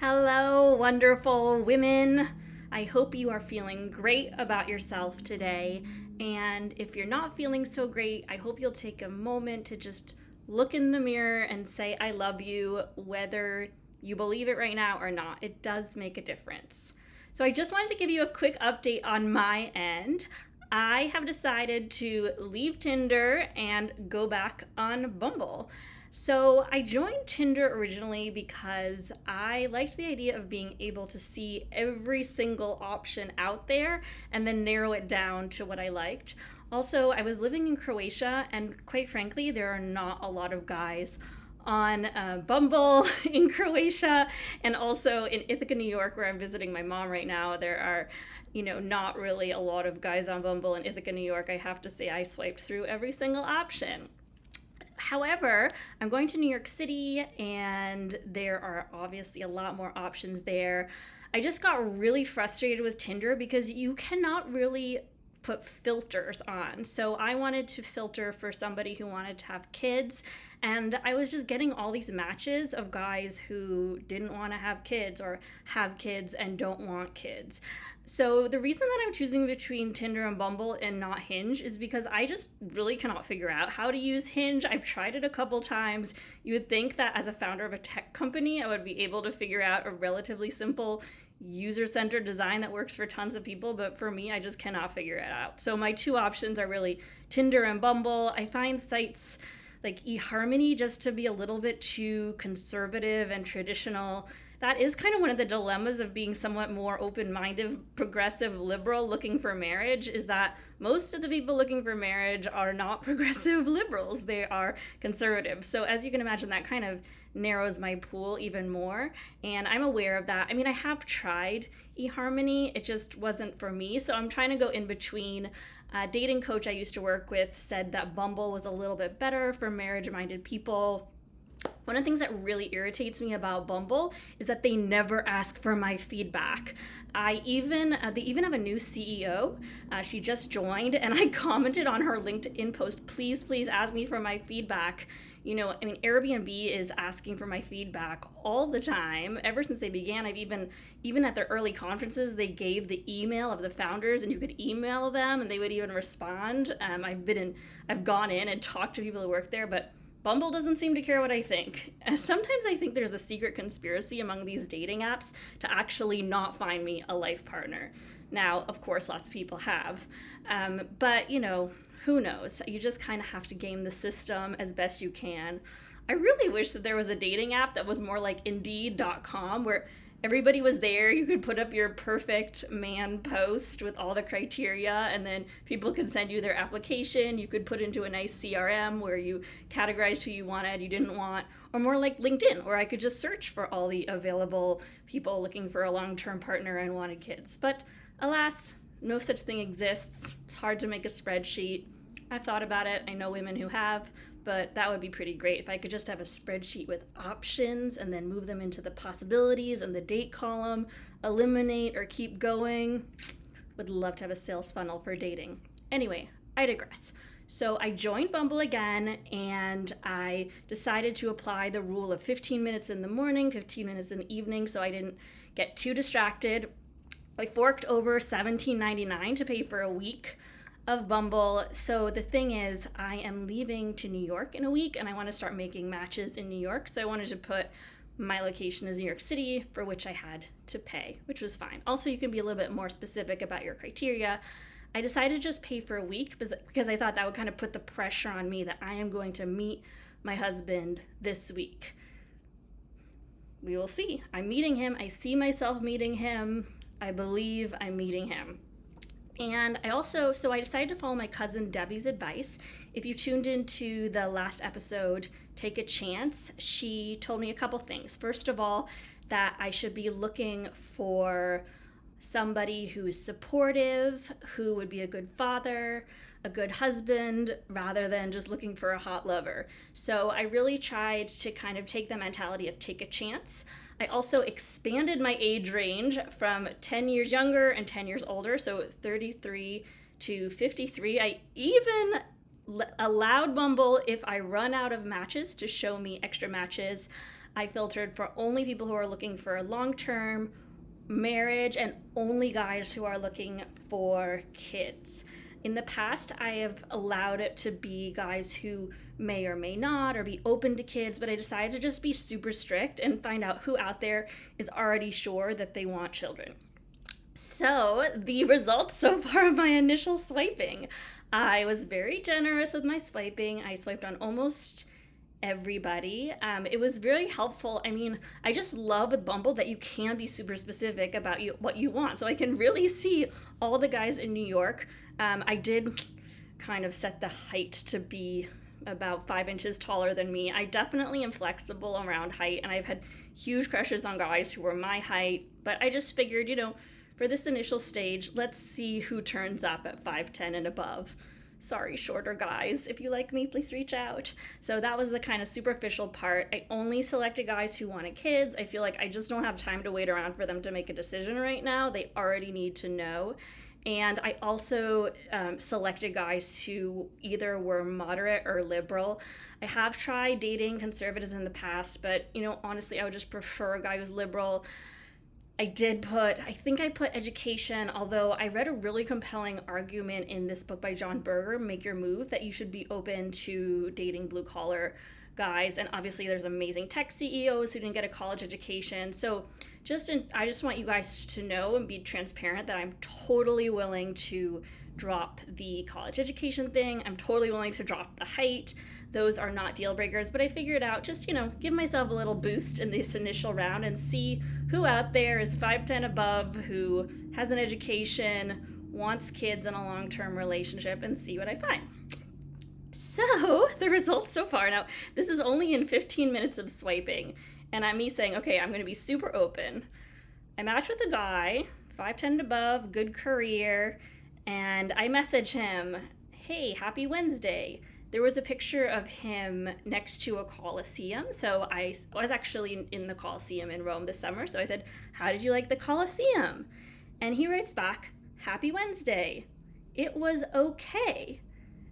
Hello, wonderful women. I hope you are feeling great about yourself today. And if you're not feeling so great, I hope you'll take a moment to just look in the mirror and say, I love you, whether you believe it right now or not. It does make a difference. So I just wanted to give you a quick update on my end. I have decided to leave Tinder and go back on Bumble. So I joined Tinder originally because I liked the idea of being able to see every single option out there and then narrow it down to what I liked. Also, I was living in Croatia, and quite frankly, there are not a lot of guys on Bumble in Croatia, and also in Ithaca, New York, where I'm visiting my mom right now. There are, not really a lot of guys on Bumble in Ithaca, New York. I have to say, I swiped through every single option. However, I'm going to New York City and there are obviously a lot more options there. I just got really frustrated with Tinder because you cannot really put filters on. So I wanted to filter for somebody who wanted to have kids, and I was just getting all these matches of guys who didn't want to have kids or have kids and don't want kids. So the reason that I'm choosing between Tinder and Bumble and not Hinge is because I just really cannot figure out how to use Hinge. I've tried it a couple times. You would think that as a founder of a tech company, I would be able to figure out a relatively simple user-centered design that works for tons of people, but for me, I just cannot figure it out. So my two options are really Tinder and Bumble. I find sites like eHarmony just to be a little bit too conservative and traditional. That is kind of one of the dilemmas of being somewhat more open-minded, progressive, liberal looking for marriage, is that most of the people looking for marriage are not progressive liberals. They are conservative. So as you can imagine, that kind of narrows my pool even more. And I'm aware of that. I mean, I have tried eHarmony. It just wasn't for me. So I'm trying to go in between. A dating coach I used to work with said that Bumble was a little bit better for marriage-minded people. One of the things that really irritates me about Bumble is that they never ask for my feedback. They even have a new CEO. She just joined, and I commented on her LinkedIn post, please ask me for my feedback. Airbnb is asking for my feedback all the time. Ever since they began, even at their early conferences, they gave the email of the founders, and you could email them, and they would even respond. I've gone in and talked to people who work there, but Bumble doesn't seem to care what I think. Sometimes I think there's a secret conspiracy among these dating apps to actually not find me a life partner. Now, of course, lots of people have. But, who knows? You just kind of have to game the system as best you can. I really wish that there was a dating app that was more like Indeed.com, where everybody was there. You could put up your perfect man post with all the criteria, and then people could send you their application. You could put into a nice CRM where you categorized who you wanted, you didn't want, or more like LinkedIn, where I could just search for all the available people looking for a long-term partner and wanted kids. But alas, no such thing exists. It's hard to make a spreadsheet. I've thought about it. I know women who have, but that would be pretty great if I could just have a spreadsheet with options and then move them into the possibilities and the date column, eliminate or keep going. Would love to have a sales funnel for dating. Anyway, I digress. So I joined Bumble again, and I decided to apply the rule of 15 minutes in the morning, 15 minutes in the evening, so I didn't get too distracted. I forked over $17.99 to pay for a week of Bumble. So the thing is, I am leaving to New York in a week, and I want to start making matches in New York. So I wanted to put my location as New York City, for which I had to pay, which was fine. Also, you can be a little bit more specific about your criteria. I decided to just pay for a week because I thought that would kind of put the pressure on me that I am going to meet my husband this week. We will see. I'm meeting him. I see myself meeting him. I believe I'm meeting him. And I decided to follow my cousin Debbie's advice. If you tuned into the last episode, Take a Chance, she told me a couple things. First of all, that I should be looking for somebody who's supportive, who would be a good father, a good husband, rather than just looking for a hot lover. So I really tried to kind of take the mentality of take a chance. I also expanded my age range from 10 years younger and 10 years older, so 33 to 53. I even allowed Bumble, if I run out of matches, to show me extra matches. I filtered for only people who are looking for a long-term marriage and only guys who are looking for kids. In the past, I have allowed it to be guys who may or may not or be open to kids, but I decided to just be super strict and find out who out there is already sure that they want children. So, the results so far of my initial swiping. I was very generous with my swiping. I swiped on almost everybody. It was very helpful. I mean, I just love with Bumble that you can be super specific about what you want. So I can really see all the guys in New York. I did kind of set the height to be about 5 inches taller than me. I definitely am flexible around height, and I've had huge crushes on guys who were my height. But I just figured, for this initial stage, let's see who turns up at 5'10" and above. Sorry, shorter guys. If you like me, please reach out. So that was the kind of superficial part. I only selected guys who wanted kids. I feel like I just don't have time to wait around for them to make a decision right now. They already need to know. And I also selected guys who either were moderate or liberal. I have tried dating conservatives in the past, but, honestly, I would just prefer a guy who's liberal. I think I put education, although I read a really compelling argument in this book by Jon Birger, Make Your Move, that you should be open to dating blue collar guys. And obviously there's amazing tech CEOs who didn't get a college education. So I just want you guys to know and be transparent that I'm totally willing to drop the college education thing. I'm totally willing to drop the height. Those are not deal breakers, but I figured out just, give myself a little boost in this initial round and see who out there is 5'10" above, who has an education, wants kids in a long-term relationship, and see what I find. So, the results so far, now, this is only in 15 minutes of swiping, and I'm me saying, okay, I'm going to be super open. I match with a guy, 5'10" above, good career, and I message him, hey, happy Wednesday. There was a picture of him next to a Colosseum. So I was actually in the Colosseum in Rome this summer. So I said, how did you like the Colosseum? And he writes back, happy Wednesday. It was okay.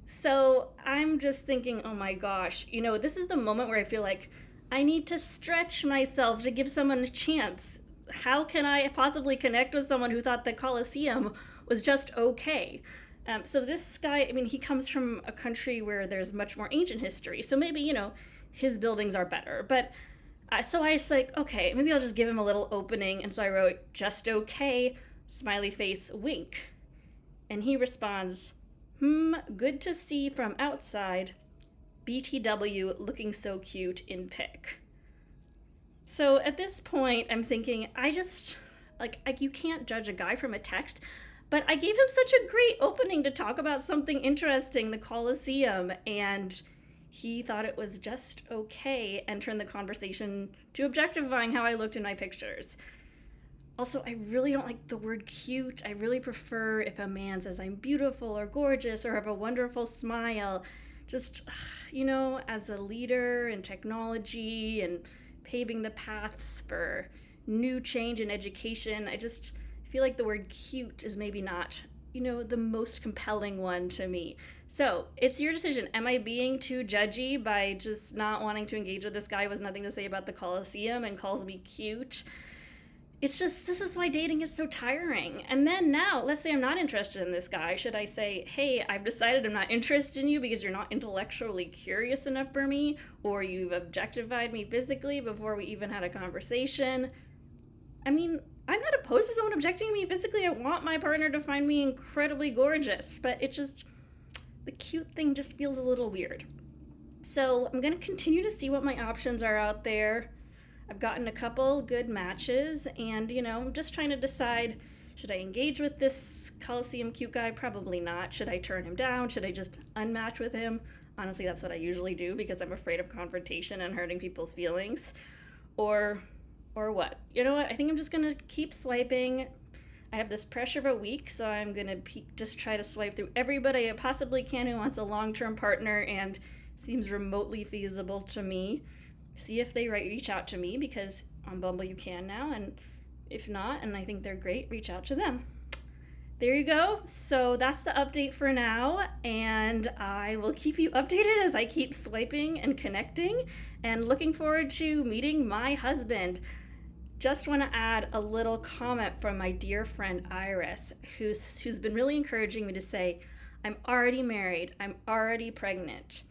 So I'm just thinking, oh my gosh, this is the moment where I feel like I need to stretch myself to give someone a chance. How can I possibly connect with someone who thought the Colosseum was just okay? So this guy, he comes from a country where there's much more ancient history. So maybe, his buildings are better. But so I was like, okay, maybe I'll just give him a little opening. And so I wrote, just okay, smiley face, wink. And he responds, good to see from outside. BTW looking so cute in pic. So at this point, I'm thinking, you can't judge a guy from a text. But I gave him such a great opening to talk about something interesting, the Colosseum, and he thought it was just okay and turned the conversation to objectifying how I looked in my pictures. Also, I really don't like the word cute. I really prefer if a man says I'm beautiful or gorgeous or have a wonderful smile. Just, as a leader in technology and paving the path for new change in education, I feel like the word cute is maybe not, the most compelling one to me. So it's your decision. Am I being too judgy by just not wanting to engage with this guy who has nothing to say about the Colosseum and calls me cute? It's just, this is why dating is so tiring. And then now, let's say I'm not interested in this guy. Should I say, hey, I've decided I'm not interested in you because you're not intellectually curious enough for me, or you've objectified me physically before we even had a conversation? I'm not opposed to someone objecting me physically. I want my partner to find me incredibly gorgeous, but the cute thing just feels a little weird. So I'm going to continue to see what my options are out there. I've gotten a couple good matches, and, I'm just trying to decide, should I engage with this Colosseum cute guy? Probably not. Should I turn him down? Should I just unmatch with him? Honestly, that's what I usually do because I'm afraid of confrontation and hurting people's feelings. Or what? You know what? I think I'm just going to keep swiping. I have this pressure of a week, so I'm going to just try to swipe through everybody I possibly can who wants a long-term partner and seems remotely feasible to me. See if they reach out to me, because on Bumble you can now, and if not, and I think they're great, reach out to them. there you go. So that's the update for now, and I will keep you updated as I keep swiping and connecting and looking forward to meeting my husband. Just want to add a little comment from my dear friend Iris, who's been really encouraging me to say, I'm already married, I'm already pregnant.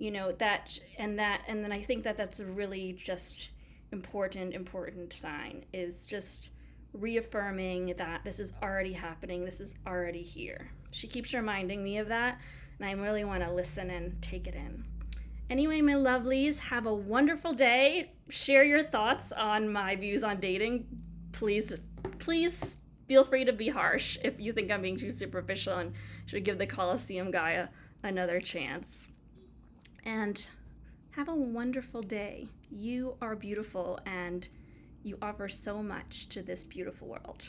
And then I think that that's a really just important sign, is just reaffirming that this is already happening, this is already here. She keeps reminding me of that, and I really want to listen and take it in. Anyway, my lovelies, have a wonderful day. Share your thoughts on my views on dating. Please feel free to be harsh if you think I'm being too superficial and should give the Coliseum guy another chance. And have a wonderful day. You are beautiful and you offer so much to this beautiful world.